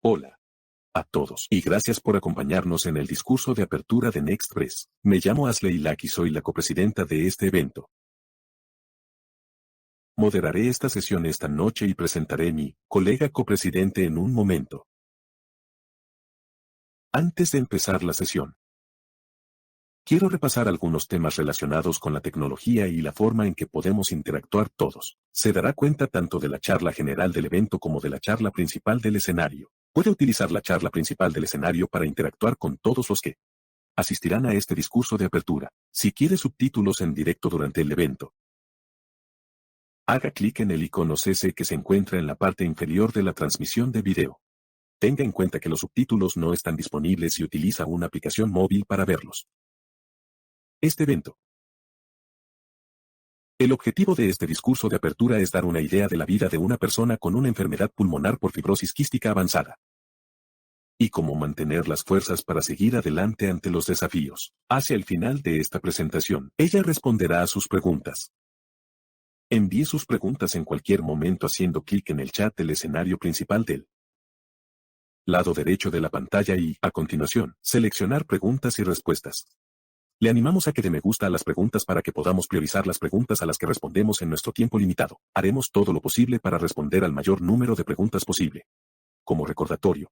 Hola a todos y gracias por acompañarnos en el discurso de apertura de NextPress. Me llamo Asley Lack y soy la copresidenta de este evento. Moderaré esta sesión esta noche y presentaré mi colega copresidente en un momento. Antes de empezar la sesión, quiero repasar algunos temas relacionados con la tecnología y la forma en que podemos interactuar todos. Se dará cuenta tanto de la charla general del evento como de la charla principal del escenario. Puede utilizar la charla principal del escenario para interactuar con todos los que asistirán a este discurso de apertura. Si quiere subtítulos en directo durante el evento, haga clic en el icono CC que se encuentra en la parte inferior de la transmisión de video. Tenga en cuenta que los subtítulos no están disponibles si utiliza una aplicación móvil para verlos. Este evento. El objetivo de este discurso de apertura es dar una idea de la vida de una persona con una enfermedad pulmonar por fibrosis quística avanzada y cómo mantener las fuerzas para seguir adelante ante los desafíos. Hacia el final de esta presentación, ella responderá a sus preguntas. Envíe sus preguntas en cualquier momento haciendo clic en el chat del escenario principal del lado derecho de la pantalla y, a continuación, seleccionar preguntas y respuestas. Le animamos a que dé me gusta a las preguntas para que podamos priorizar las preguntas a las que respondemos en nuestro tiempo limitado. Haremos todo lo posible para responder al mayor número de preguntas posible. Como recordatorio,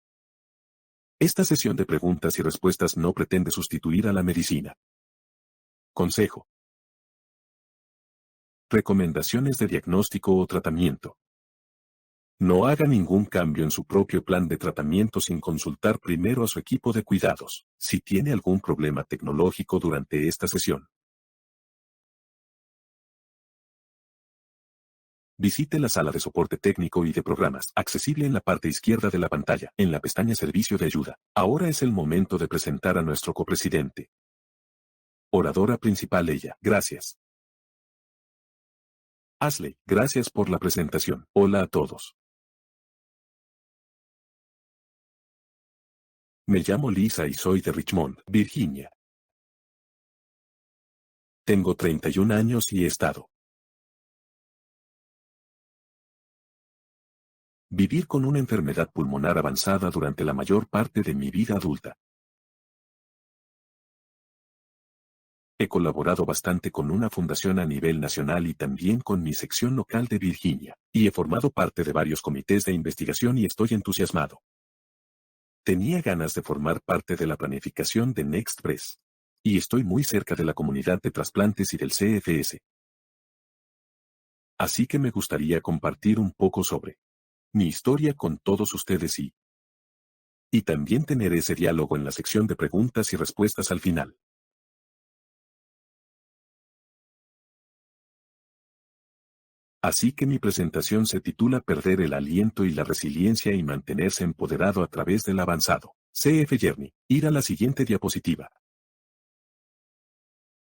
esta sesión de preguntas y respuestas no pretende sustituir a la medicina. Consejo. Recomendaciones de diagnóstico o tratamiento. No haga ningún cambio en su propio plan de tratamiento sin consultar primero a su equipo de cuidados. Si tiene algún problema tecnológico durante esta sesión, visite la sala de soporte técnico y de programas, accesible en la parte izquierda de la pantalla, en la pestaña Servicio de ayuda. Ahora es el momento de presentar a nuestro copresidente. Oradora principal ella. Gracias. Asley, gracias por la presentación. Hola a todos. Me llamo Lisa y soy de Richmond, Virginia. Tengo 31 años y he estado vivir con una enfermedad pulmonar avanzada durante la mayor parte de mi vida adulta. He colaborado bastante con una fundación a nivel nacional y también con mi sección local de Virginia, y he formado parte de varios comités de investigación y estoy entusiasmado. Tenía ganas de formar parte de la planificación de NextPress. Y estoy muy cerca de la comunidad de trasplantes y del CFS. Así que me gustaría compartir un poco sobre mi historia con todos ustedes y también tener ese diálogo en la sección de preguntas y respuestas al final. Así que mi presentación se titula Perder el aliento y la resiliencia y mantenerse empoderado a través del avanzado. CF Journey. Ir a la siguiente diapositiva.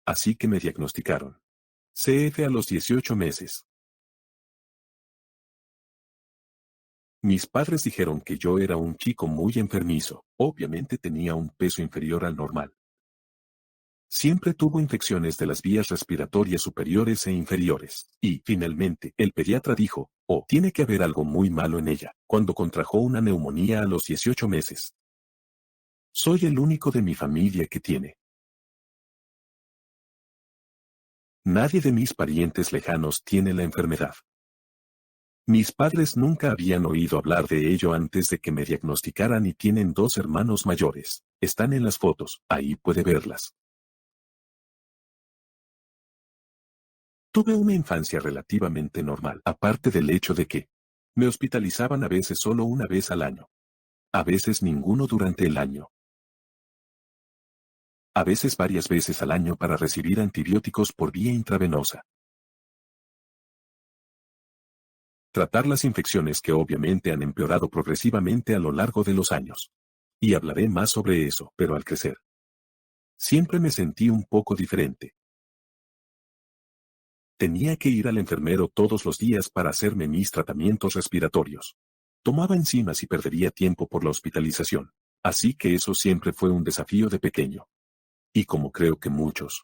Así que me diagnosticaron CF a los 18 meses. Mis padres dijeron que yo era un chico muy enfermizo. Obviamente tenía un peso inferior al normal. Siempre tuvo infecciones de las vías respiratorias superiores e inferiores. Y, finalmente, el pediatra dijo, oh, tiene que haber algo muy malo en ella, cuando contrajo una neumonía a los 18 meses. Soy el único de mi familia que tiene. Nadie de mis parientes lejanos tiene la enfermedad. Mis padres nunca habían oído hablar de ello antes de que me diagnosticaran y tienen 2 hermanos mayores. Están en las fotos, ahí puede verlas. Tuve una infancia relativamente normal, aparte del hecho de que me hospitalizaban a veces solo una vez al año. A veces ninguno durante el año. A veces varias veces al año para recibir antibióticos por vía intravenosa. Tratar las infecciones que obviamente han empeorado progresivamente a lo largo de los años. Y hablaré más sobre eso, pero al crecer, siempre me sentí un poco diferente. Tenía que ir al enfermero todos los días para hacerme mis tratamientos respiratorios. Tomaba enzimas y perdería tiempo por la hospitalización. Así que eso siempre fue un desafío de pequeño. Y como creo que muchos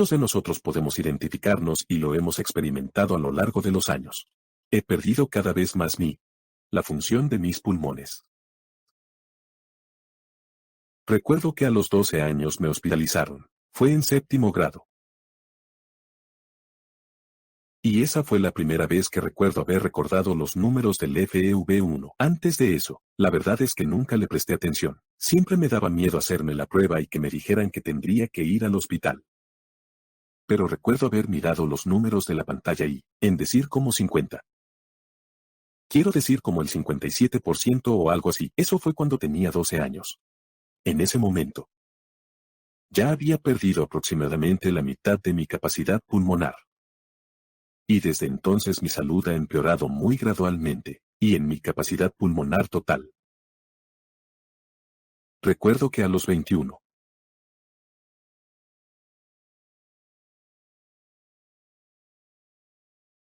de nosotros podemos identificarnos y lo hemos experimentado a lo largo de los años. He perdido cada vez más mi La función de mis pulmones. Recuerdo que a los 12 años me hospitalizaron. Fue en séptimo grado. Y esa fue la primera vez que recuerdo haber recordado los números del FEV1. Antes de eso, la verdad es que nunca le presté atención. Siempre me daba miedo hacerme la prueba y que me dijeran que tendría que ir al hospital. Pero recuerdo haber mirado los números de la pantalla y, en decir como 50. Quiero decir como el 57% o algo así. Eso fue cuando tenía 12 años. En ese momento, ya había perdido aproximadamente la mitad de mi capacidad pulmonar. Y desde entonces mi salud ha empeorado muy gradualmente, y en mi capacidad pulmonar total. Recuerdo que a los 21.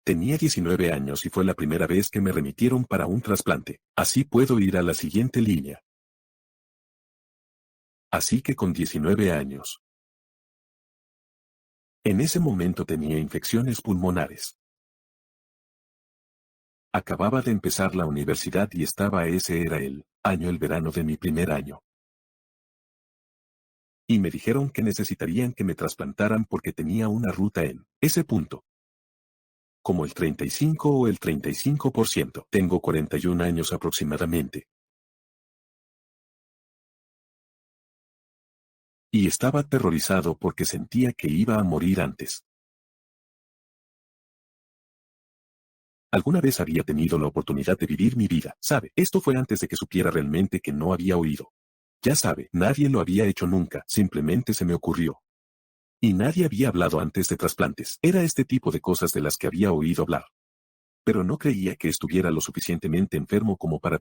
Tenía 19 años y fue la primera vez que me remitieron para un trasplante. Así puedo ir a la siguiente línea. Así que con 19 años. En ese momento tenía infecciones pulmonares. Acababa de empezar la universidad y ese era el verano de mi primer año. Y me dijeron que necesitarían que me trasplantaran porque tenía una ruta en ese punto. Como el 35 o el 35%. Tengo 41 años aproximadamente. Y estaba aterrorizado porque sentía que iba a morir antes. Alguna vez había tenido la oportunidad de vivir mi vida, ¿sabe? Esto fue antes de que supiera realmente que no había oído. Ya sabe, nadie lo había hecho nunca, simplemente se me ocurrió. Y nadie había hablado antes de trasplantes. Era este tipo de cosas de las que había oído hablar. Pero no creía que estuviera lo suficientemente enfermo como para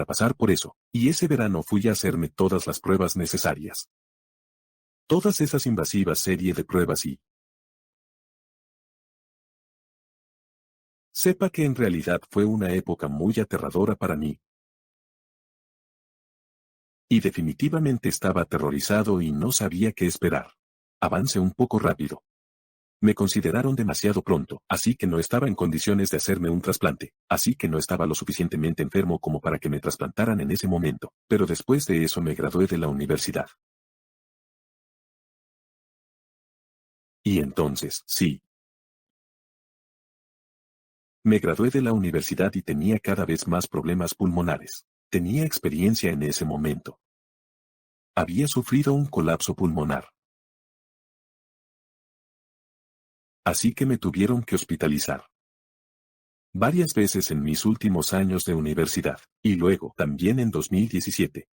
pasar por eso, y ese verano fui a hacerme todas las pruebas necesarias. Todas esas invasivas serie de pruebas y sepa que en realidad fue una época muy aterradora para mí. Y definitivamente estaba aterrorizado y no sabía qué esperar. Avance un poco rápido. Me consideraron demasiado pronto, así que no estaba en condiciones de hacerme un trasplante, así que no estaba lo suficientemente enfermo como para que me trasplantaran en ese momento, pero después de eso me gradué de la universidad. Y entonces, sí. Me gradué de la universidad y tenía cada vez más problemas pulmonares. Tenía experiencia en ese momento. Había sufrido un colapso pulmonar. Así que me tuvieron que hospitalizar varias veces en mis últimos años de universidad, y luego también en 2017.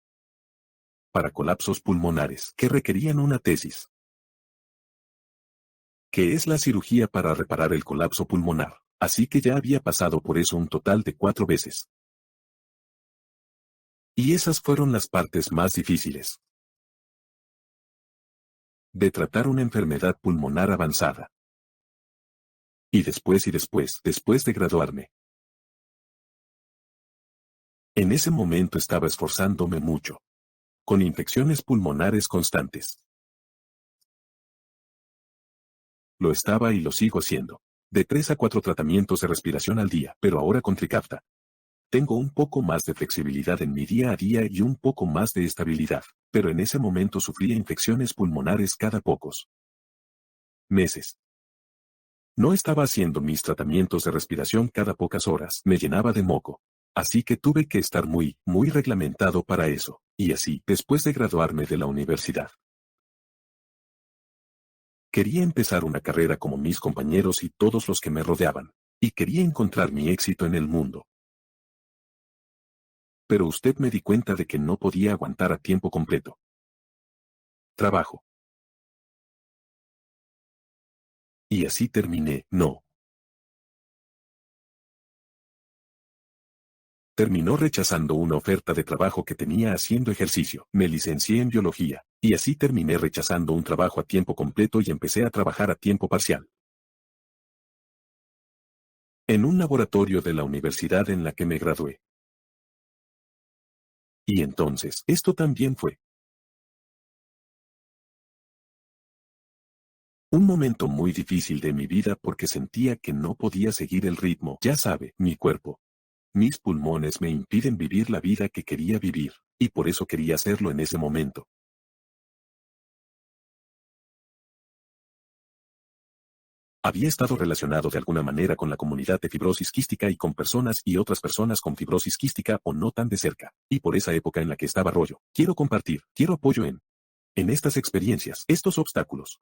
Para colapsos pulmonares que requerían una tesis. Que es la cirugía para reparar el colapso pulmonar, así que ya había pasado por eso un total de 4 veces. Y esas fueron las partes más difíciles de tratar una enfermedad pulmonar avanzada. Y después de graduarme. En ese momento estaba esforzándome mucho. Con infecciones pulmonares constantes. Lo estaba y lo sigo haciendo. De 3 a 4 tratamientos de respiración al día, pero ahora con Trikafta. Tengo un poco más de flexibilidad en mi día a día y un poco más de estabilidad, pero en ese momento sufría infecciones pulmonares cada pocos meses. No estaba haciendo mis tratamientos de respiración cada pocas horas, me llenaba de moco. Así que tuve que estar muy reglamentado para eso, y así, después de graduarme de la universidad. Quería empezar una carrera como mis compañeros y todos los que me rodeaban, y quería encontrar mi éxito en el mundo. Pero usted me di cuenta de que no podía aguantar a tiempo completo. Trabajo. Y así terminé, no. Terminó rechazando una oferta de trabajo que tenía haciendo ejercicio. Me licencié en biología, y así terminé rechazando un trabajo a tiempo completo y empecé a trabajar a tiempo parcial. En un laboratorio de la universidad en la que me gradué. Y entonces, esto también fue un momento muy difícil de mi vida porque sentía que no podía seguir el ritmo. Ya sabe, mi cuerpo Mis pulmones me impiden vivir la vida que quería vivir, y por eso quería hacerlo en ese momento. Había estado relacionado de alguna manera con la comunidad de fibrosis quística y con personas y otras personas con fibrosis quística o no tan de cerca, y por esa época en la que estaba rollo. Quiero compartir, quiero apoyo en estas experiencias, estos obstáculos.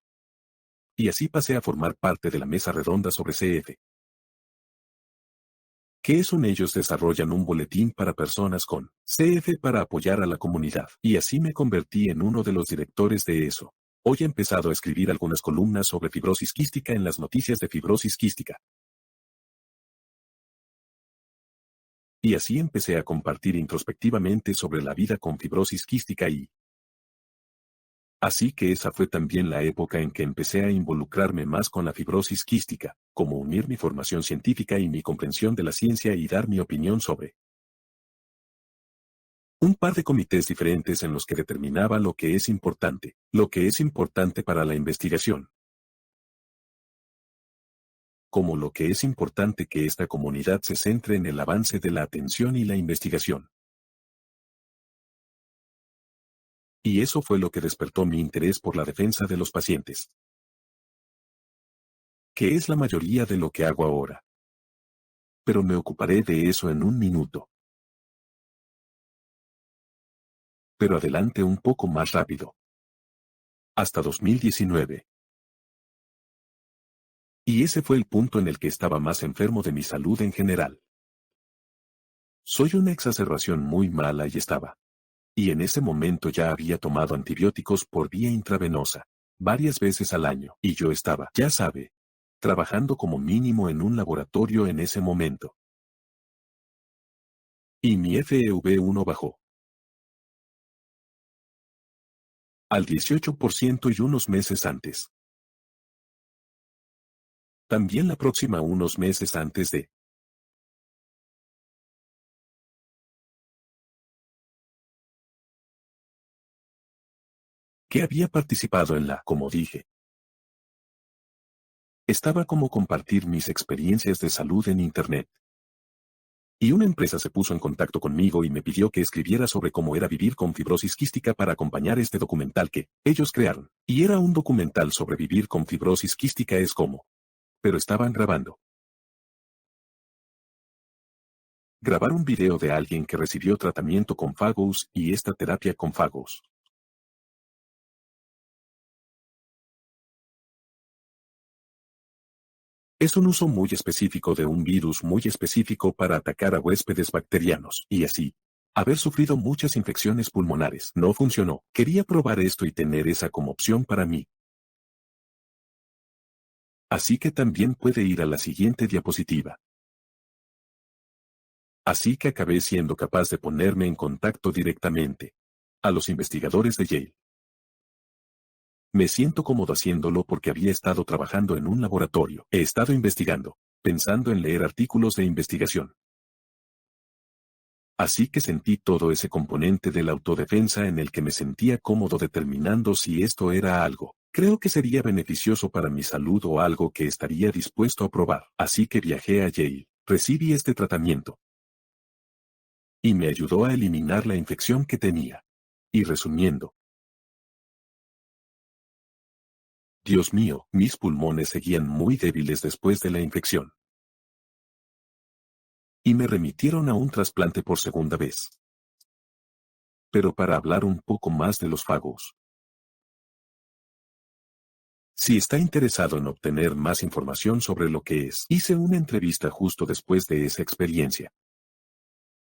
Y así pasé a formar parte de la mesa redonda sobre CF. ¿Qué es un? Ellos desarrollan un boletín para personas con CF para apoyar a la comunidad, y así me convertí en uno de los directores de eso. Hoy he empezado a escribir algunas columnas sobre fibrosis quística en las noticias de fibrosis quística. Y así empecé a compartir introspectivamente sobre la vida con fibrosis quística y así que esa fue también la época en que empecé a involucrarme más con la fibrosis quística, como unir mi formación científica y mi comprensión de la ciencia y dar mi opinión sobre un par de comités diferentes en los que determinaba lo que es importante para la investigación, como lo que es importante que esta comunidad se centre en el avance de la atención y la investigación. Y eso fue lo que despertó mi interés por la defensa de los pacientes, que es la mayoría de lo que hago ahora. Pero me ocuparé de eso en un minuto. Pero adelante un poco más rápido. Hasta 2019. Y ese fue el punto en el que estaba más enfermo de mi salud en general. Soy una exacerbación muy mala y estaba. Y en ese momento ya había tomado antibióticos por vía intravenosa, varias veces al año, y yo estaba, ya sabe, trabajando como mínimo en un laboratorio en ese momento. Y mi FEV1 bajó al 18% y unos meses antes. También la próxima unos meses antes de que había participado en la, como dije, estaba como compartir mis experiencias de salud en Internet. Y una empresa se puso en contacto conmigo y me pidió que escribiera sobre cómo era vivir con fibrosis quística para acompañar este documental que ellos crearon. Y era un documental sobre vivir con fibrosis quística es como. Pero estaban grabando. Grabar un video de alguien que recibió tratamiento con Fagos y esta terapia con Fagos. Es un uso muy específico de un virus muy específico para atacar a huéspedes bacterianos, y así. Haber sufrido muchas infecciones pulmonares no funcionó. Quería probar esto y tener esa como opción para mí. Así que también puede ir a la siguiente diapositiva. Así que acabé siendo capaz de ponerme en contacto directamente a los investigadores de Yale. Me siento cómodo haciéndolo porque había estado trabajando en un laboratorio. He estado investigando, pensando en leer artículos de investigación. Así que sentí todo ese componente de la autodefensa en el que me sentía cómodo determinando si esto era algo. Creo que sería beneficioso para mi salud o algo que estaría dispuesto a probar. Así que viajé a Yale, recibí este tratamiento. Y me ayudó a eliminar la infección que tenía. Y resumiendo, Dios mío, mis pulmones seguían muy débiles después de la infección. Y me remitieron a un trasplante por segunda vez. Pero para hablar un poco más de los fagos. Si está interesado en obtener más información sobre lo que es, hice una entrevista justo después de esa experiencia.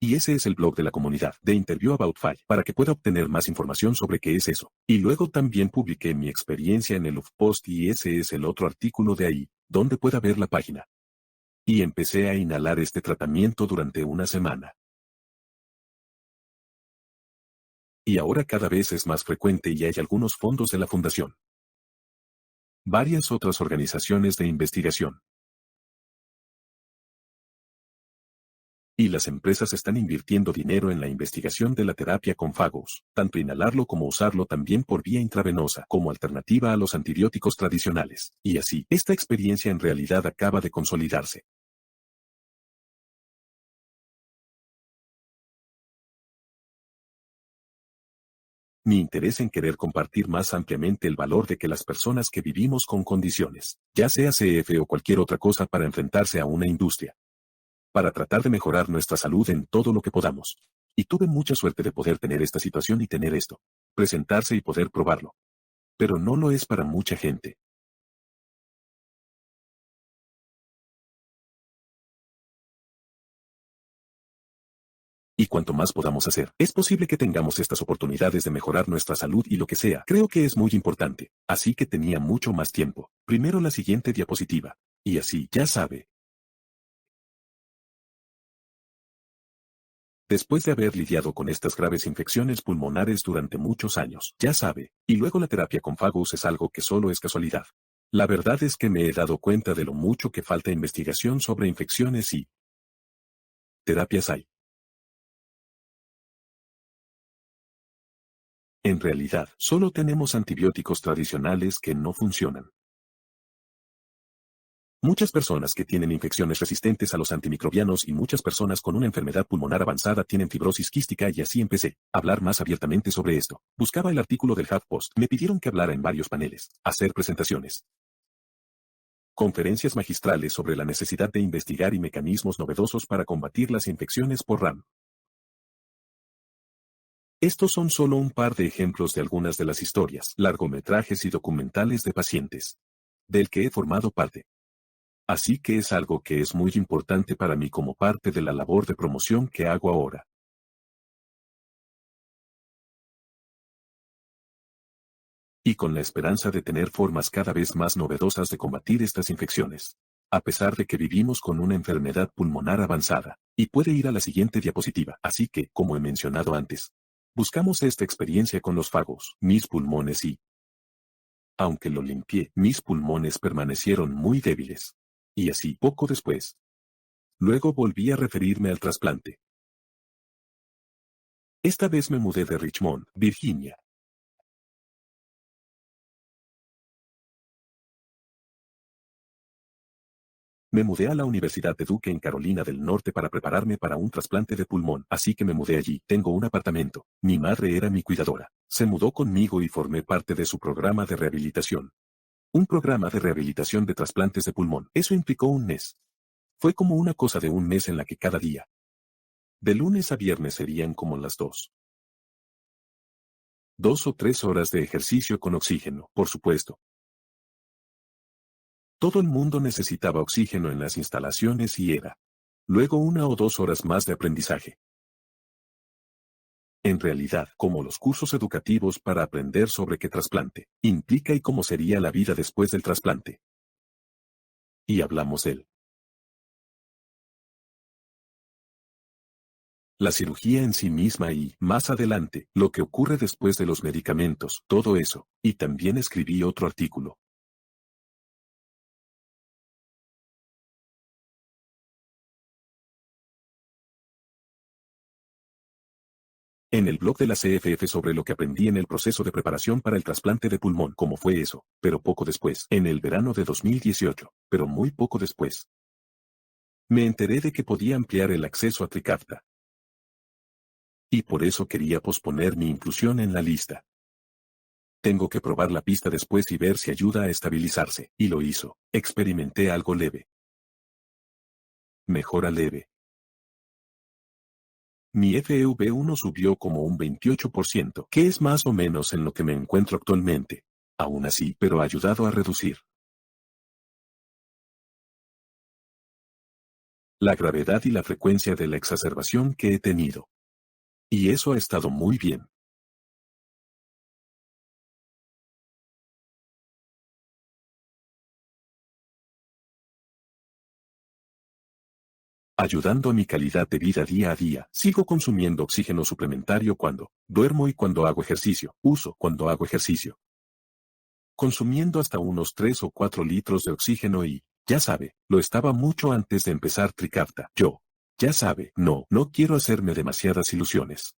Y ese es el blog de la comunidad, de Interview About Five, para que pueda obtener más información sobre qué es eso. Y luego también publiqué mi experiencia en el HuffPost y ese es el otro artículo de ahí, donde pueda ver la página. Y empecé a inhalar este tratamiento durante una semana. Y ahora cada vez es más frecuente y hay algunos fondos de la fundación. Varias otras organizaciones de investigación. Y las empresas están invirtiendo dinero en la investigación de la terapia con fagos, tanto inhalarlo como usarlo también por vía intravenosa, como alternativa a los antibióticos tradicionales. Y así, esta experiencia en realidad acaba de consolidarse. Mi interés en querer compartir más ampliamente el valor de que las personas que vivimos con condiciones, ya sea CF o cualquier otra cosa para enfrentarse a una industria, para tratar de mejorar nuestra salud en todo lo que podamos. Y tuve mucha suerte de poder tener esta situación y tener esto, presentarse y poder probarlo. Pero no lo es para mucha gente. Y cuanto más podamos hacer, es posible que tengamos estas oportunidades de mejorar nuestra salud y lo que sea. Creo que es muy importante. Así que tenía mucho más tiempo. Primero la siguiente diapositiva. Y así, ya sabe. Después de haber lidiado con estas graves infecciones pulmonares durante muchos años, ya sabe. Y luego la terapia con fagos es algo que solo es casualidad. La verdad es que me he dado cuenta de lo mucho que falta investigación sobre infecciones y terapias hay. En realidad, solo tenemos antibióticos tradicionales que no funcionan. Muchas personas que tienen infecciones resistentes a los antimicrobianos y muchas personas con una enfermedad pulmonar avanzada tienen fibrosis quística y así empecé a hablar más abiertamente sobre esto. Buscaba el artículo del HuffPost, me pidieron que hablara en varios paneles, hacer presentaciones, conferencias magistrales sobre la necesidad de investigar y mecanismos novedosos para combatir las infecciones por RAM. Estos son solo un par de ejemplos de algunas de las historias, largometrajes y documentales de pacientes del que he formado parte. Así que es algo que es muy importante para mí como parte de la labor de promoción que hago ahora. Y con la esperanza de tener formas cada vez más novedosas de combatir estas infecciones. A pesar de que vivimos con una enfermedad pulmonar avanzada, y puede ir a la siguiente diapositiva. Así que, como he mencionado antes, buscamos esta experiencia con los fagos, mis pulmones y, aunque lo limpié, mis pulmones permanecieron muy débiles. Y así, poco después. Luego volví a referirme al trasplante. Esta vez me mudé de Richmond, Virginia. Me mudé a la Universidad de Duke en Carolina del Norte para prepararme para un trasplante de pulmón, así que me mudé allí. Tengo un apartamento. Mi madre era mi cuidadora. Se mudó conmigo y formé parte de su programa de rehabilitación. Un programa de rehabilitación de trasplantes de pulmón. Eso implicó un mes. Fue como una cosa de un mes en la que cada día, de lunes a viernes serían como las 2 o 3 horas de ejercicio con oxígeno, por supuesto. Todo el mundo necesitaba oxígeno en las instalaciones y era. Luego 1 o 2 horas más de aprendizaje. En realidad, como los cursos educativos para aprender sobre qué trasplante implica y cómo sería la vida después del trasplante. Y hablamos de él. La cirugía en sí misma y, más adelante, lo que ocurre después de los medicamentos, todo eso. Y también escribí otro artículo. En el blog de la CFF sobre lo que aprendí en el proceso de preparación para el trasplante de pulmón, cómo fue eso, pero poco después, en el verano de 2018, pero muy poco después. Me enteré de que podía ampliar el acceso a Trikafta. Y por eso quería posponer mi inclusión en la lista. Tengo que probar la pista después y ver si ayuda a estabilizarse. Y lo hizo. Experimenté algo leve. Mejora leve. Mi FEV1 subió como un 28%, que es más o menos en lo que me encuentro actualmente. Aún así, pero ha ayudado a reducir la gravedad y la frecuencia de la exacerbación que he tenido. Y eso ha estado muy bien. Ayudando a mi calidad de vida día a día. Sigo consumiendo oxígeno suplementario cuando duermo y cuando hago ejercicio. Uso cuando hago ejercicio. Consumiendo hasta unos 3 o 4 litros de oxígeno y, ya sabe, lo estaba mucho antes de empezar Trikafta. Yo, ya sabe, no quiero hacerme demasiadas ilusiones.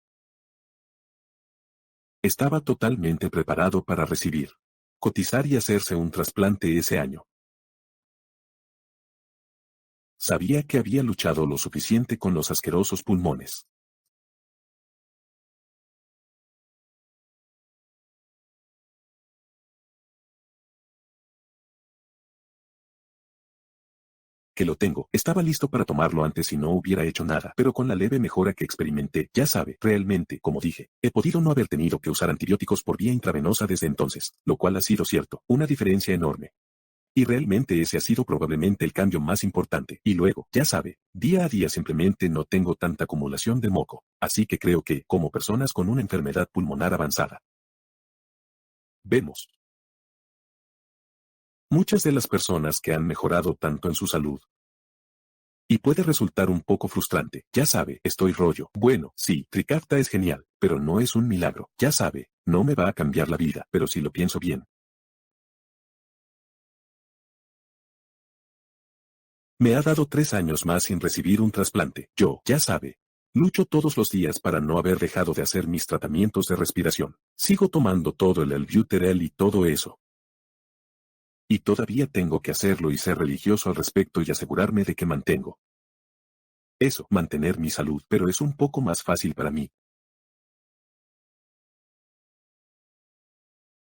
Estaba totalmente preparado para recibir, cotizar y hacerse un trasplante ese año. Sabía que había luchado lo suficiente con los asquerosos pulmones. que lo tengo. Estaba listo para tomarlo antes si no hubiera hecho nada, pero con la leve mejora que experimenté, ya sabe, realmente, como dije, he podido no haber tenido que usar antibióticos por vía intravenosa desde entonces, lo cual ha sido cierto, una diferencia enorme. Y realmente ese ha sido probablemente el cambio más importante. Y luego, ya sabe, día a día simplemente no tengo tanta acumulación de moco, así que creo que, como personas con una enfermedad pulmonar avanzada, vemos muchas de las personas que han mejorado tanto en su salud. Y puede resultar un poco frustrante, ya sabe, estoy rollo. Bueno, sí, Trikafta es genial, pero no es un milagro, ya sabe, no me va a cambiar la vida, pero si lo pienso bien. Me ha dado 3 años más sin recibir un trasplante. Yo, ya sabe, lucho todos los días para no haber dejado de hacer mis tratamientos de respiración. Sigo tomando todo el Albuterol y todo eso. Y todavía tengo que hacerlo y ser religioso al respecto y asegurarme de que mantengo eso, mantener mi salud, pero es un poco más fácil para mí,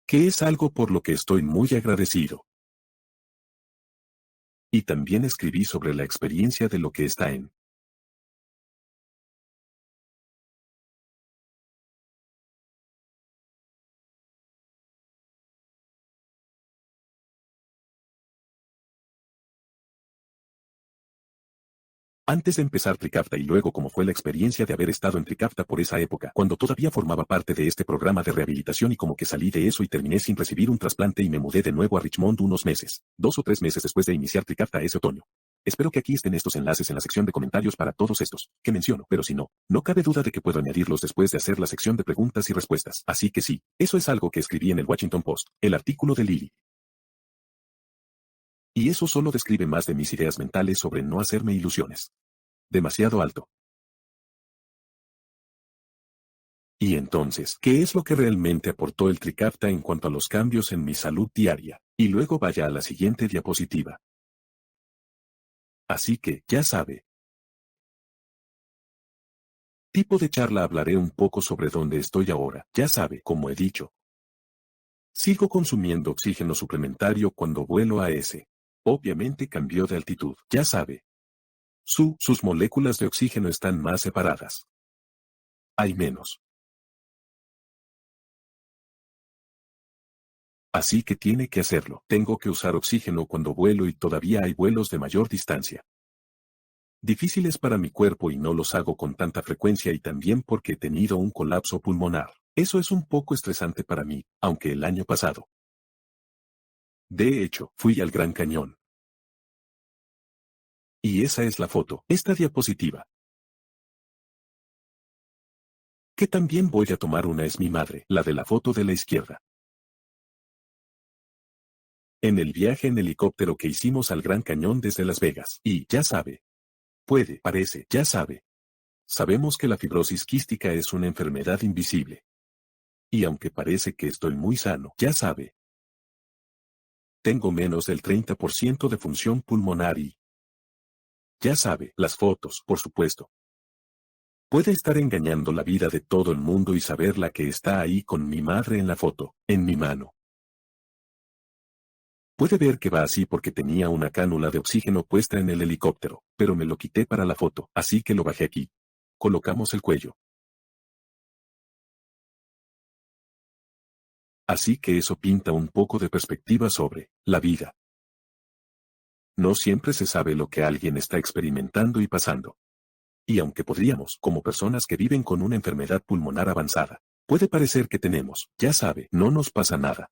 que es algo por lo que estoy muy agradecido. Y también escribí sobre la experiencia de lo que está en antes de empezar Trikafta y luego como fue la experiencia de haber estado en Trikafta por esa época, cuando todavía formaba parte de este programa de rehabilitación y como que salí de eso y terminé sin recibir un trasplante y me mudé de nuevo a Richmond unos meses, 2 o 3 meses después de iniciar Trikafta ese otoño. Espero que aquí estén estos enlaces en la sección de comentarios para todos estos que menciono, pero si no, no cabe duda de que puedo añadirlos después de hacer la sección de preguntas y respuestas. Así que sí, eso es algo que escribí en el Washington Post, el artículo de Lily. Y eso solo describe más de mis ideas mentales sobre no hacerme ilusiones. Demasiado alto. Y entonces, ¿qué es lo que realmente aportó el Trikafta en cuanto a los cambios en mi salud diaria? Y luego vaya a la siguiente diapositiva. Así que, ya sabe. Tipo de charla hablaré un poco sobre dónde estoy ahora, ya sabe, como he dicho. Sigo consumiendo oxígeno suplementario cuando vuelo a ese. Obviamente cambió de altitud, ya sabe. Sus moléculas de oxígeno están más separadas. Hay menos. Así que tiene que hacerlo. Tengo que usar oxígeno cuando vuelo y todavía hay vuelos de mayor distancia. Difíciles para mi cuerpo y no los hago con tanta frecuencia y también porque he tenido un colapso pulmonar. Eso es un poco estresante para mí, aunque el año pasado. De hecho, fui al Gran Cañón. Y esa es la foto, esta diapositiva. Que también voy a tomar una es mi madre, la de la foto de la izquierda. En el viaje en helicóptero que hicimos al Gran Cañón desde Las Vegas. Y, ya sabe. Parece, ya sabe. Sabemos que la fibrosis quística es una enfermedad invisible. Y aunque parece que estoy muy sano, ya sabe. Tengo menos del 30% de función pulmonar y, ya sabe, las fotos, por supuesto. Puede estar engañando la vida de todo el mundo y saber la que está ahí con mi madre en la foto, en mi mano. Puede ver que va así porque tenía una cánula de oxígeno puesta en el helicóptero, pero me lo quité para la foto, así que lo bajé aquí. Colocamos el cuello. Así que eso pinta un poco de perspectiva sobre la vida. No siempre se sabe lo que alguien está experimentando y pasando. Y aunque podríamos, como personas que viven con una enfermedad pulmonar avanzada, puede parecer que tenemos, ya sabe, no nos pasa nada.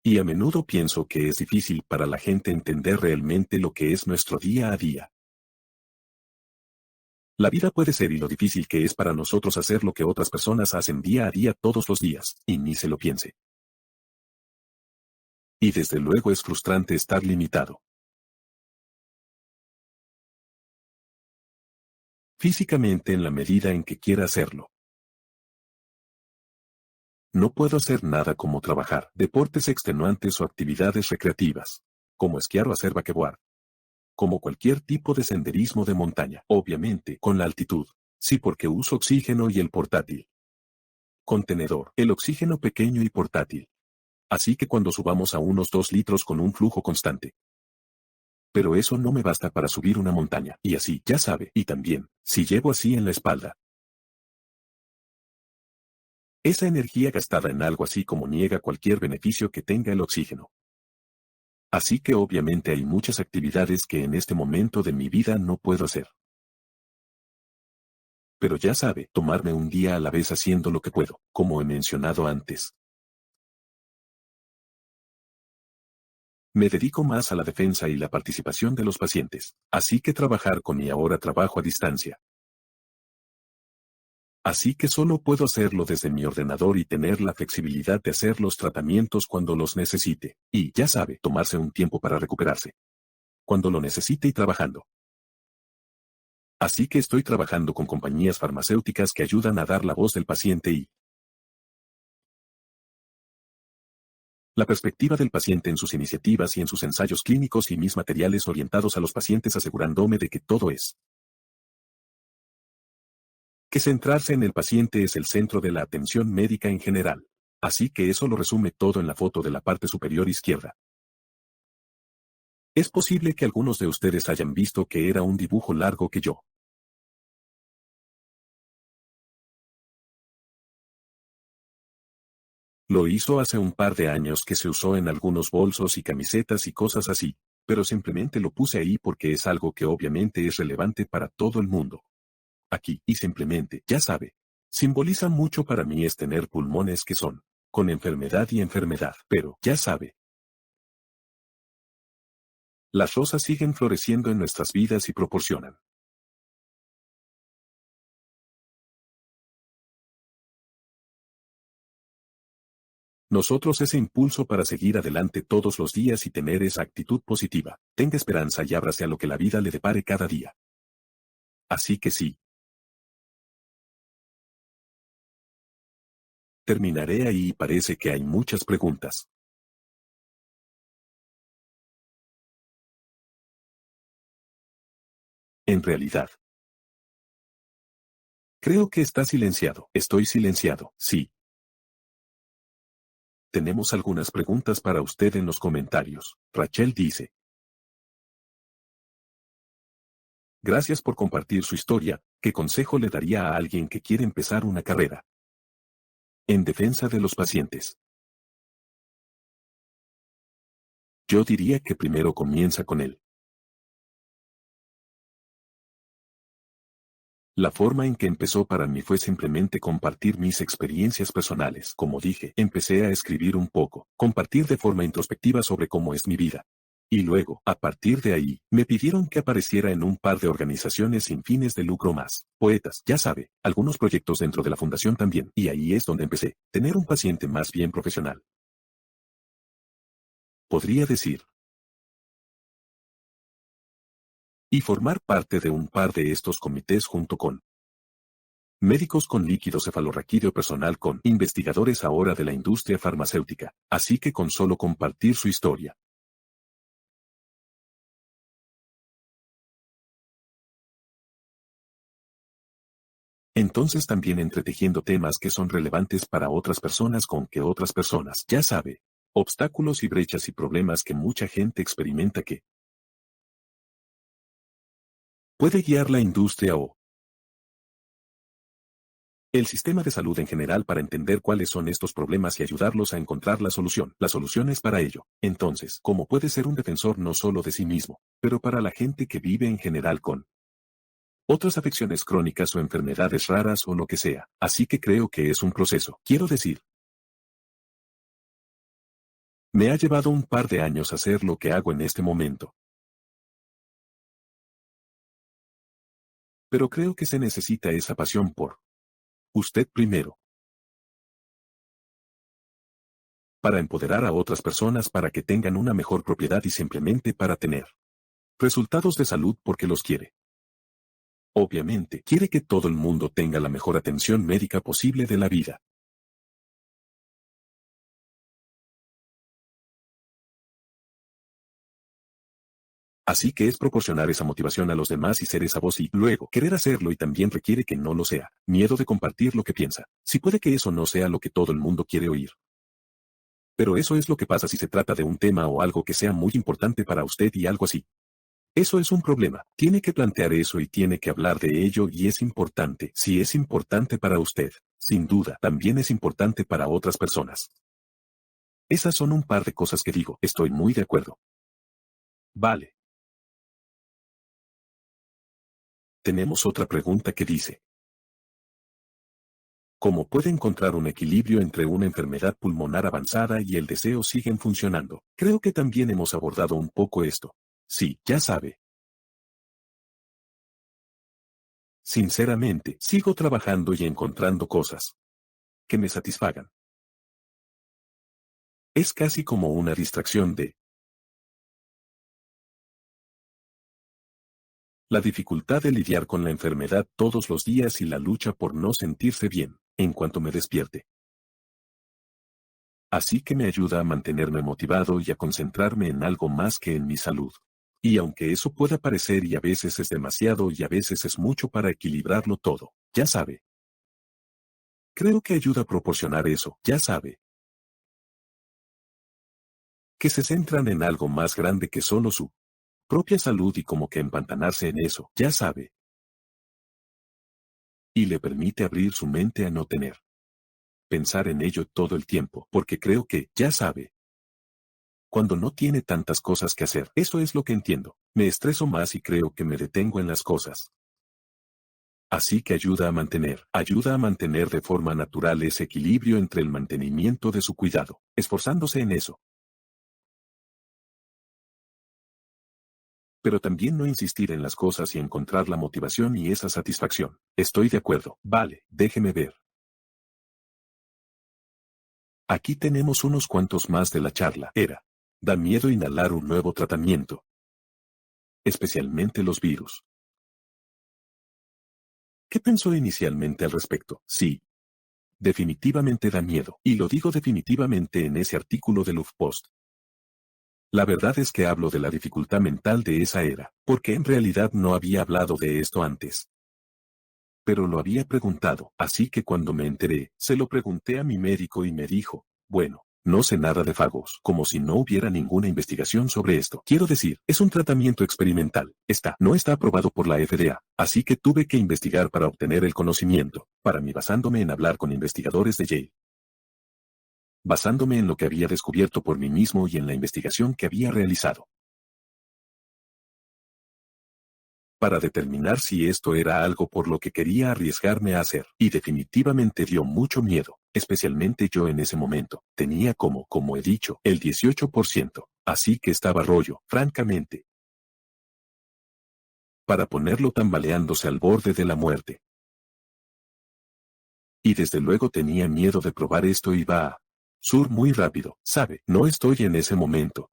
Y a menudo pienso que es difícil para la gente entender realmente lo que es nuestro día a día. La vida puede ser y lo difícil que es para nosotros hacer lo que otras personas hacen día a día todos los días, y ni se lo piense. Y desde luego es frustrante estar limitado físicamente en la medida en que quiera hacerlo. No puedo hacer nada como trabajar, deportes extenuantes o actividades recreativas, como esquiar o hacer wakeboard, como cualquier tipo de senderismo de montaña, obviamente con la altitud. Sí, porque uso oxígeno y el portátil. Contenedor, el oxígeno pequeño y portátil. Así que cuando subamos a unos 2 litros con un flujo constante, Pero eso no me basta para subir una montaña, y así, ya sabe, y también, si llevo así en la espalda. Esa energía gastada en algo así como niega cualquier beneficio que tenga el oxígeno. Así que obviamente hay muchas actividades que en este momento de mi vida no puedo hacer. Pero ya sabe, tomarme un día a la vez haciendo lo que puedo, como he mencionado antes. Me dedico más a la defensa y la participación de los pacientes, así que trabajar con y ahora trabajo a distancia. Así que solo puedo hacerlo desde mi ordenador y tener la flexibilidad de hacer los tratamientos cuando los necesite, y ya sabe, tomarse un tiempo para recuperarse. Cuando lo necesite y trabajando. Así que estoy trabajando con compañías farmacéuticas que ayudan a dar la voz del paciente y la perspectiva del paciente en sus iniciativas y en sus ensayos clínicos y mis materiales orientados a los pacientes asegurándome de que todo es que centrarse en el paciente es el centro de la atención médica en general. Así que eso lo resume todo en la foto de la parte superior izquierda. Es posible que algunos de ustedes hayan visto que era un dibujo largo que yo lo hizo hace un par de años que se usó en algunos bolsos y camisetas y cosas así, pero simplemente lo puse ahí porque es algo que obviamente es relevante para todo el mundo. Aquí, y simplemente, ya sabe, simboliza mucho para mí es tener pulmones que son, con enfermedad y enfermedad, pero, ya sabe, las rosas siguen floreciendo en nuestras vidas y proporcionan. Nosotros ese impulso para seguir adelante todos los días y tener esa actitud positiva. Tenga esperanza y ábrase a lo que la vida le depare cada día. Así que sí. Terminaré ahí y parece que hay muchas preguntas. En realidad, creo que está silenciado. Estoy silenciado. Sí. Tenemos algunas preguntas para usted en los comentarios. Rachel dice. Gracias por compartir su historia. ¿Qué consejo le daría a alguien que quiere empezar una carrera en defensa de los pacientes? Yo diría que primero comienza con él. La forma en que empezó para mí fue simplemente compartir mis experiencias personales. Como dije, empecé a escribir un poco, compartir de forma introspectiva sobre cómo es mi vida. Y luego, a partir de ahí, me pidieron que apareciera en un par de organizaciones sin fines de lucro más. Poetas, ya sabe, algunos proyectos dentro de la fundación también. Y ahí es donde empecé, tener un paciente más bien profesional. Podría decir. Y formar parte de un par de estos comités junto con médicos con líquido cefalorraquídeo personal con investigadores ahora de la industria farmacéutica, así que con solo compartir su historia. Entonces también entretejiendo temas que son relevantes para otras personas con que otras personas, ya sabe, obstáculos y brechas y problemas que mucha gente experimenta que puede guiar la industria o el sistema de salud en general para entender cuáles son estos problemas y ayudarlos a encontrar la solución. La solución es para ello. Entonces, ¿cómo puede ser un defensor no solo de sí mismo, pero para la gente que vive en general con otras afecciones crónicas o enfermedades raras o lo que sea? Así que creo que es un proceso. Quiero decir, me ha llevado un par de años hacer lo que hago en este momento. Pero creo que se necesita esa pasión por usted primero, para empoderar a otras personas para que tengan una mejor propiedad y simplemente para tener resultados de salud porque los quiere. Obviamente, quiere que todo el mundo tenga la mejor atención médica posible de la vida. Así que es proporcionar esa motivación a los demás y ser esa voz y luego querer hacerlo y también requiere que no lo sea. Miedo de compartir lo que piensa. Si puede que eso no sea lo que todo el mundo quiere oír. Pero eso es lo que pasa si se trata de un tema o algo que sea muy importante para usted y algo así. Eso es un problema. Tiene que plantear eso y tiene que hablar de ello y es importante. Si es importante para usted, sin duda, también es importante para otras personas. Esas son un par de cosas que digo. Estoy muy de acuerdo. Vale. Tenemos otra pregunta que dice: ¿cómo puede encontrar un equilibrio entre una enfermedad pulmonar avanzada y el deseo siguen funcionando? Creo que también hemos abordado un poco esto. Sí, ya sabe. Sinceramente, sigo trabajando y encontrando cosas que me satisfagan. Es casi como una distracción de la dificultad de lidiar con la enfermedad todos los días y la lucha por no sentirse bien en cuanto me despierte. Así que me ayuda a mantenerme motivado y a concentrarme en algo más que en mi salud. Y aunque eso pueda parecer y a veces es demasiado y a veces es mucho para equilibrarlo todo, ya sabe. Creo que ayuda a proporcionar eso, ya sabe. Que se centran en algo más grande que solo su propia salud y como que empantanarse en eso, ya sabe. Y le permite abrir su mente a no tener pensar en ello todo el tiempo, porque creo que, ya sabe, cuando no tiene tantas cosas que hacer, eso es lo que entiendo. Me estreso más y creo que me detengo en las cosas. Así que ayuda a mantener de forma natural ese equilibrio entre el mantenimiento de su cuidado, esforzándose en eso. Pero también no insistir en las cosas y encontrar la motivación y esa satisfacción. Estoy de acuerdo. Vale, déjeme ver. Aquí tenemos unos cuantos más de la charla. Da miedo inhalar un nuevo tratamiento. Especialmente los virus. ¿Qué pensó inicialmente al respecto? Sí. Definitivamente da miedo. Y lo digo definitivamente en ese artículo de HuffPost. La verdad es que hablo de la dificultad mental de esa era, porque en realidad no había hablado de esto antes. Pero lo había preguntado, así que cuando me enteré, se lo pregunté a mi médico y me dijo, bueno, no sé nada de fagos, como si no hubiera ninguna investigación sobre esto. Quiero decir, es un tratamiento experimental, no está aprobado por la FDA, así que tuve que investigar para obtener el conocimiento, para mí basándome en hablar con investigadores de Yale. Basándome en lo que había descubierto por mí mismo y en la investigación que había realizado. Para determinar si esto era algo por lo que quería arriesgarme a hacer. Y definitivamente dio mucho miedo, especialmente yo en ese momento. Tenía como he dicho, el 18%, así que estaba rollo, francamente. Para ponerlo tambaleándose al borde de la muerte. Y desde luego tenía miedo de probar esto y va a sur muy rápido, ¿sabe? No estoy en ese momento.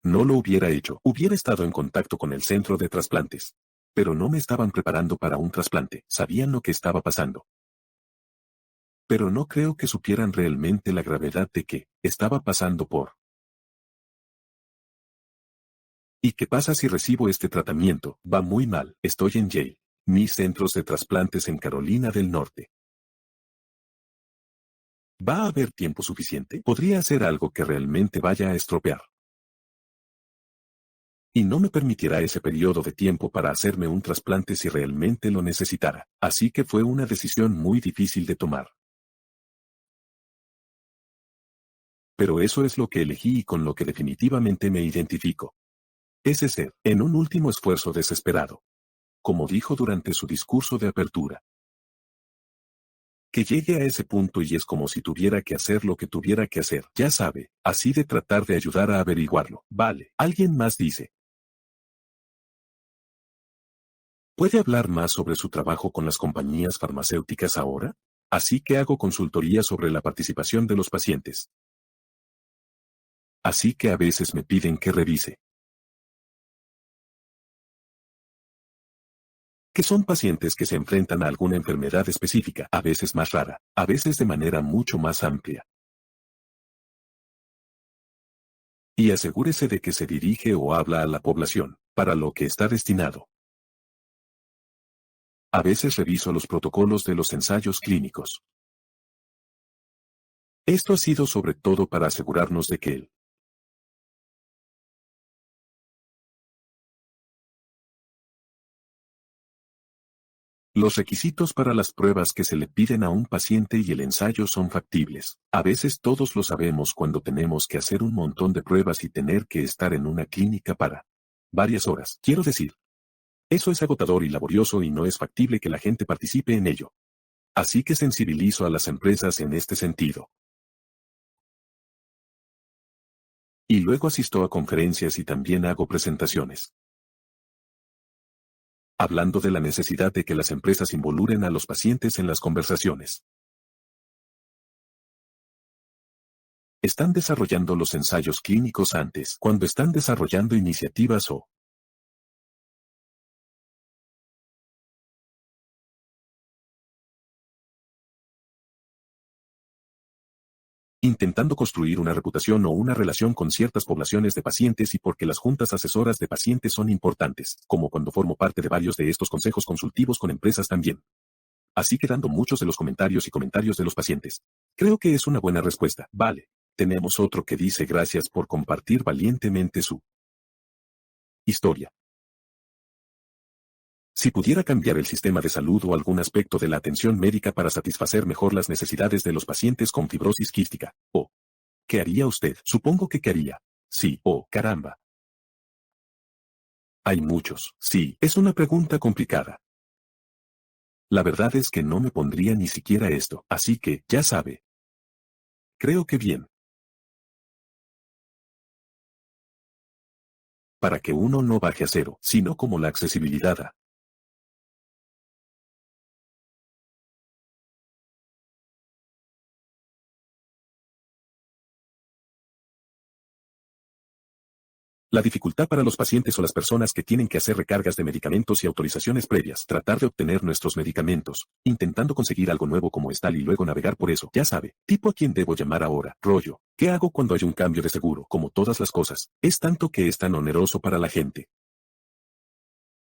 No lo hubiera hecho, hubiera estado en contacto con el centro de trasplantes. Pero no me estaban preparando para un trasplante, sabían lo que estaba pasando. Pero no creo que supieran realmente la gravedad de que estaba pasando por. ¿Y qué pasa si recibo este tratamiento? Va muy mal, estoy en Yale. Mis centros de trasplantes en Carolina del Norte. ¿Va a haber tiempo suficiente? Podría hacer algo que realmente vaya a estropear. Y no me permitirá ese periodo de tiempo para hacerme un trasplante si realmente lo necesitara. Así que fue una decisión muy difícil de tomar. Pero eso es lo que elegí y con lo que definitivamente me identifico. Ese ser, en un último esfuerzo desesperado. Como dijo durante su discurso de apertura. Que llegue a ese punto y es como si tuviera que hacer lo que tuviera que hacer, ya sabe, así de tratar de ayudar a averiguarlo. Vale, alguien más dice. ¿Puede hablar más sobre su trabajo con las compañías farmacéuticas ahora? Así que hago consultoría sobre la participación de los pacientes. Así que a veces me piden que revise. Que son pacientes que se enfrentan a alguna enfermedad específica, a veces más rara, a veces de manera mucho más amplia. Y asegúrese de que se dirige o habla a la población, para lo que está destinado. A veces reviso los protocolos de los ensayos clínicos. Esto ha sido sobre todo para asegurarnos de que el Los requisitos para las pruebas que se le piden a un paciente y el ensayo son factibles. A veces todos lo sabemos cuando tenemos que hacer un montón de pruebas y tener que estar en una clínica para varias horas. Quiero decir, eso es agotador y laborioso y no es factible que la gente participe en ello. Así que sensibilizo a las empresas en este sentido. Y luego asisto a conferencias y también hago presentaciones. Hablando de la necesidad de que las empresas involucren a los pacientes en las conversaciones. Están desarrollando los ensayos clínicos antes, cuando están desarrollando iniciativas o intentando construir una reputación o una relación con ciertas poblaciones de pacientes y porque las juntas asesoras de pacientes son importantes, como cuando formo parte de varios de estos consejos consultivos con empresas también. Así quedando muchos de los comentarios de los pacientes. Creo que es una buena respuesta. Vale. Tenemos otro que dice gracias por compartir valientemente su historia. Si pudiera cambiar el sistema de salud o algún aspecto de la atención médica para satisfacer mejor las necesidades de los pacientes con fibrosis quística, ¿qué haría usted? Supongo que ¿qué haría? Sí, caramba. Hay muchos. Sí, es una pregunta complicada. La verdad es que no me pondría ni siquiera esto, así que, ya sabe. Creo que bien. Para que uno no baje a cero, sino como la accesibilidad a la dificultad para los pacientes o las personas que tienen que hacer recargas de medicamentos y autorizaciones previas, tratar de obtener nuestros medicamentos, intentando conseguir algo nuevo como está y luego navegar por eso, ya sabe, tipo a quién debo llamar ahora, rollo, ¿qué hago cuando hay un cambio de seguro? Como todas las cosas, es tanto que es tan oneroso para la gente.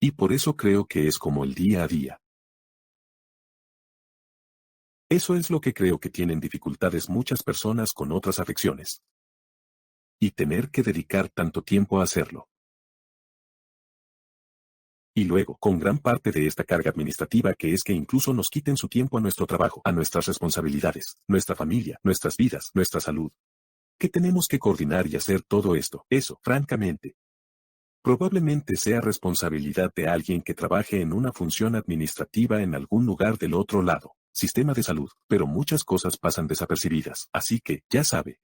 Y por eso creo que es como el día a día. Eso es lo que creo que tienen dificultades muchas personas con otras afecciones. Y tener que dedicar tanto tiempo a hacerlo. Y luego, con gran parte de esta carga administrativa que es que incluso nos quiten su tiempo a nuestro trabajo, a nuestras responsabilidades, nuestra familia, nuestras vidas, nuestra salud. Que tenemos que coordinar y hacer todo esto. Eso, francamente, probablemente sea responsabilidad de alguien que trabaje en una función administrativa en algún lugar del otro lado, sistema de salud, pero muchas cosas pasan desapercibidas, así que, ya sabe.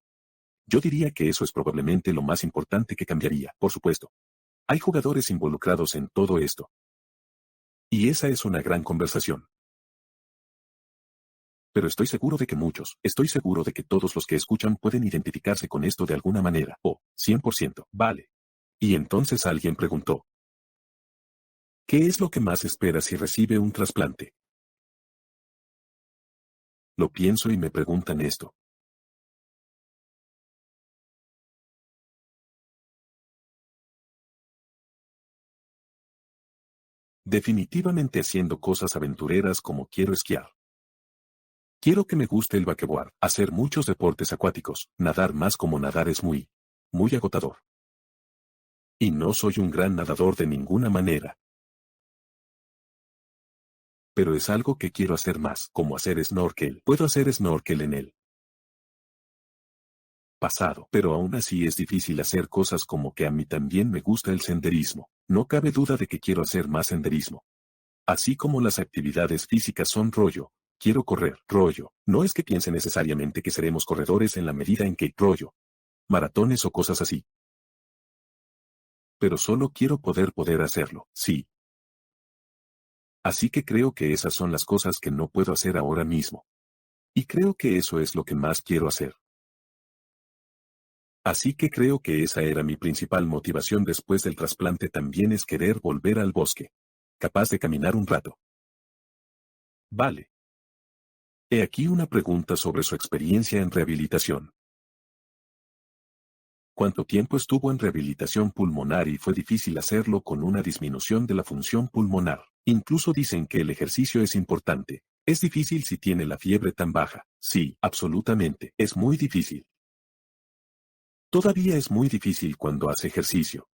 Yo diría que eso es probablemente lo más importante que cambiaría, por supuesto. Hay jugadores involucrados en todo esto. Y esa es una gran conversación. Pero estoy seguro de que todos los que escuchan pueden identificarse con esto de alguna manera. 100%, vale. Y entonces alguien preguntó, ¿qué es lo que más espera si recibe un trasplante? Lo pienso y me preguntan esto. Definitivamente haciendo cosas aventureras como quiero esquiar. Quiero que me guste el wakeboard, hacer muchos deportes acuáticos, nadar más como nadar es muy agotador. Y no soy un gran nadador de ninguna manera. Pero es algo que quiero hacer más, como hacer snorkel. Puedo hacer snorkel en el pasado, pero aún así es difícil hacer cosas como que a mí también me gusta el senderismo. No cabe duda de que quiero hacer más senderismo. Así como las actividades físicas son rollo. Quiero correr, rollo. No es que piense necesariamente que seremos corredores en la medida en que, rollo, maratones o cosas así. Pero solo quiero poder hacerlo, sí. Así que creo que esas son las cosas que no puedo hacer ahora mismo. Y creo que eso es lo que más quiero hacer. Así que creo que esa era mi principal motivación después del trasplante también es querer volver al bosque. Capaz de caminar un rato. Vale. He aquí una pregunta sobre su experiencia en rehabilitación. ¿Cuánto tiempo estuvo en rehabilitación pulmonar y fue difícil hacerlo con una disminución de la función pulmonar? Incluso dicen que el ejercicio es importante. Es difícil si tiene la fiebre tan baja. Sí, absolutamente, es muy difícil. Todavía es muy difícil cuando hace ejercicio.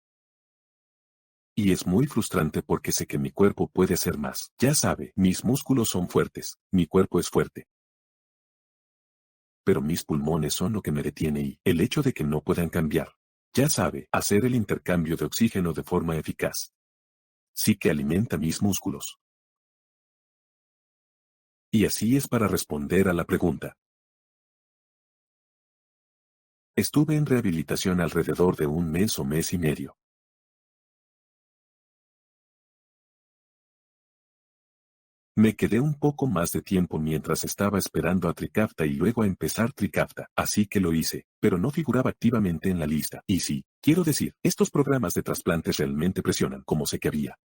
Y es muy frustrante porque sé que mi cuerpo puede hacer más. Ya sabe, mis músculos son fuertes, mi cuerpo es fuerte. Pero mis pulmones son lo que me detiene y el hecho de que no puedan cambiar. Ya sabe, hacer el intercambio de oxígeno de forma eficaz. Sí que alimenta mis músculos. Y así es para responder a la pregunta. Estuve en rehabilitación alrededor de un mes o mes y medio. Me quedé un poco más de tiempo mientras estaba esperando a Trikafta y luego a empezar Trikafta, así que lo hice, pero no figuraba activamente en la lista. Y sí, quiero decir, estos programas de trasplantes realmente presionan, como sé que había.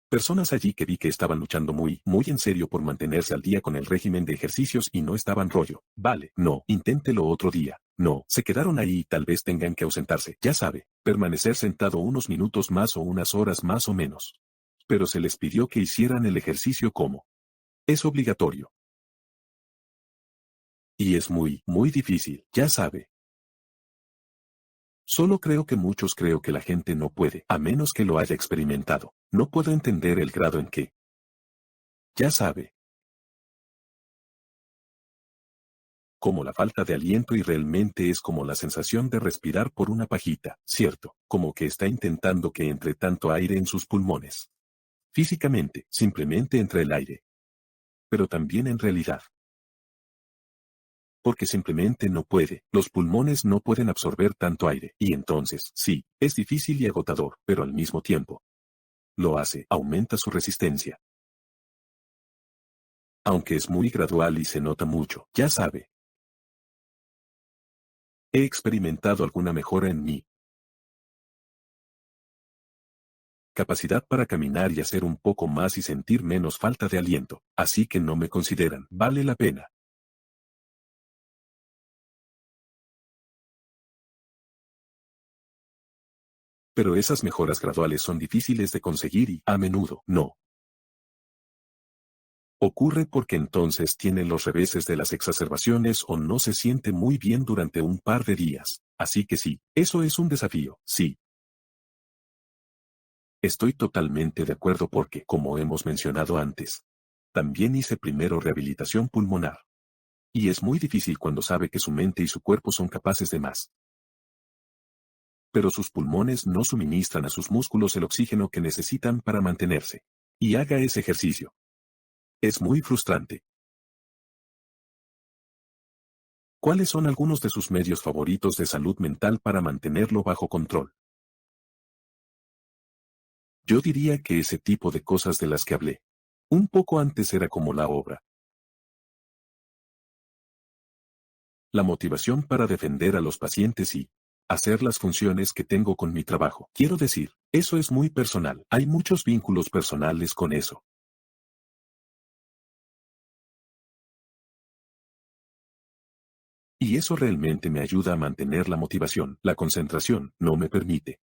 Personas allí que vi que estaban luchando muy en serio por mantenerse al día con el régimen de ejercicios y no estaban rollo. Vale, no, inténtelo otro día. No, se quedaron ahí y tal vez tengan que ausentarse. Ya sabe, permanecer sentado unos minutos más o unas horas más o menos. Pero se les pidió que hicieran el ejercicio como. Es obligatorio. Y es muy difícil, ya sabe. Solo creo que la gente no puede, a menos que lo haya experimentado. No puedo entender el grado en que. Ya sabe. Como la falta de aliento y realmente es como la sensación de respirar por una pajita, ¿cierto? Como que está intentando que entre tanto aire en sus pulmones. Físicamente, simplemente entre el aire. Pero también en realidad. Porque simplemente no puede, los pulmones no pueden absorber tanto aire, y entonces, sí, es difícil y agotador, pero al mismo tiempo. Lo hace, aumenta su resistencia. Aunque es muy gradual y se nota mucho, ya sabe. He experimentado alguna mejora en mí, capacidad para caminar y hacer un poco más y sentir menos falta de aliento, así que no me consideran, vale la pena. Pero esas mejoras graduales son difíciles de conseguir y, a menudo, no. Ocurre porque entonces tiene los reveses de las exacerbaciones o no se siente muy bien durante un par de días. Así que sí, eso es un desafío, sí. Estoy totalmente de acuerdo porque, como hemos mencionado antes, también hice primero rehabilitación pulmonar. Y es muy difícil cuando sabe que su mente y su cuerpo son capaces de más. Pero sus pulmones no suministran a sus músculos el oxígeno que necesitan para mantenerse. Y haga ese ejercicio. Es muy frustrante. ¿Cuáles son algunos de sus medios favoritos de salud mental para mantenerlo bajo control? Yo diría que ese tipo de cosas de las que hablé. Un poco antes era como la obra. La motivación para defender a los pacientes y hacer las funciones que tengo con mi trabajo. Quiero decir, eso es muy personal. Hay muchos vínculos personales con eso. Y eso realmente me ayuda a mantener la motivación. La concentración no me permite.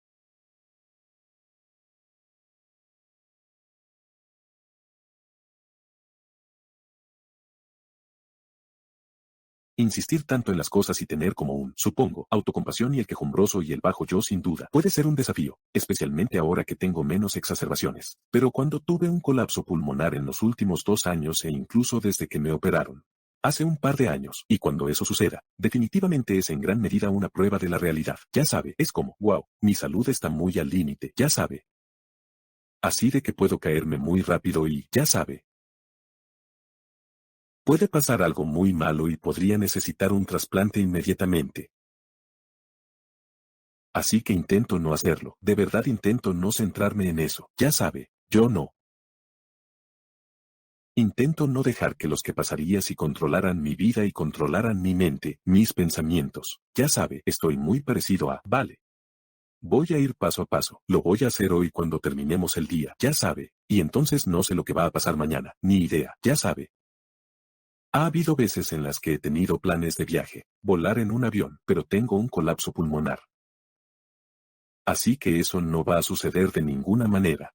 Insistir tanto en las cosas y tener como supongo, autocompasión y el quejumbroso y el bajo yo sin duda, puede ser un desafío, especialmente ahora que tengo menos exacerbaciones. Pero cuando tuve un colapso pulmonar en los últimos 2 años e incluso desde que me operaron, hace un par de años, y cuando eso suceda, definitivamente es en gran medida una prueba de la realidad. Ya sabe, es como, wow, mi salud está muy al límite, ya sabe. Así de que puedo caerme muy rápido y, ya sabe. Puede pasar algo muy malo y podría necesitar un trasplante inmediatamente. Así que intento no hacerlo. De verdad intento no centrarme en eso. Ya sabe, yo no. Intento no dejar que los que pasaría si controlaran mi vida y controlaran mi mente, mis pensamientos. Ya sabe, estoy muy parecido a, vale. Voy a ir paso a paso. Lo voy a hacer hoy cuando terminemos el día. Ya sabe. Y entonces no sé lo que va a pasar mañana. Ni idea. Ya sabe. Ha habido veces en las que he tenido planes de viaje, volar en un avión, pero tengo un colapso pulmonar. Así que eso no va a suceder de ninguna manera.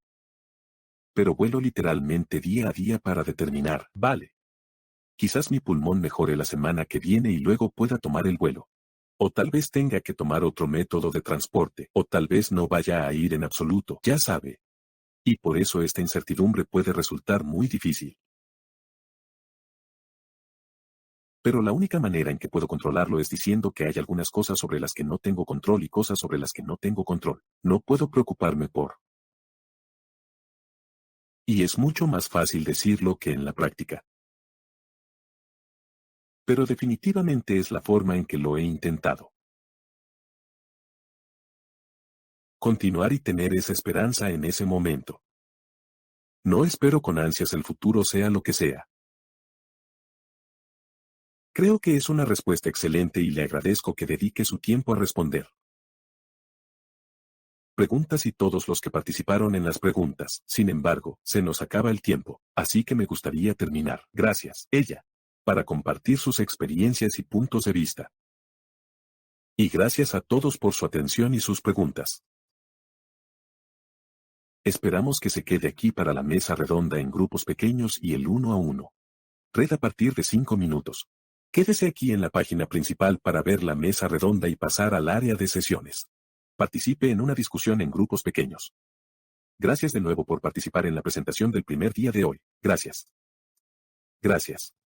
Pero vuelo literalmente día a día para determinar, vale. Quizás mi pulmón mejore la semana que viene y luego pueda tomar el vuelo. O tal vez tenga que tomar otro método de transporte, o tal vez no vaya a ir en absoluto, ya sabe. Y por eso esta incertidumbre puede resultar muy difícil. Pero la única manera en que puedo controlarlo es diciendo que hay algunas cosas sobre las que no tengo control y cosas sobre las que no tengo control. No puedo preocuparme por. Y es mucho más fácil decirlo que en la práctica. Pero definitivamente es la forma en que lo he intentado. Continuar y tener esa esperanza en ese momento. No espero con ansias el futuro sea lo que sea. Creo que es una respuesta excelente y le agradezco que dedique su tiempo a responder. Preguntas y todos los que participaron en las preguntas. Sin embargo, se nos acaba el tiempo, así que me gustaría terminar. Gracias, ella, para compartir sus experiencias y puntos de vista. Y gracias a todos por su atención y sus preguntas. Esperamos que se quede aquí para la mesa redonda en grupos pequeños y el uno a uno. Red a partir de 5 minutos. Quédese aquí en la página principal para ver la mesa redonda y pasar al área de sesiones. Participe en una discusión en grupos pequeños. Gracias de nuevo por participar en la presentación del primer día de hoy. Gracias. Gracias.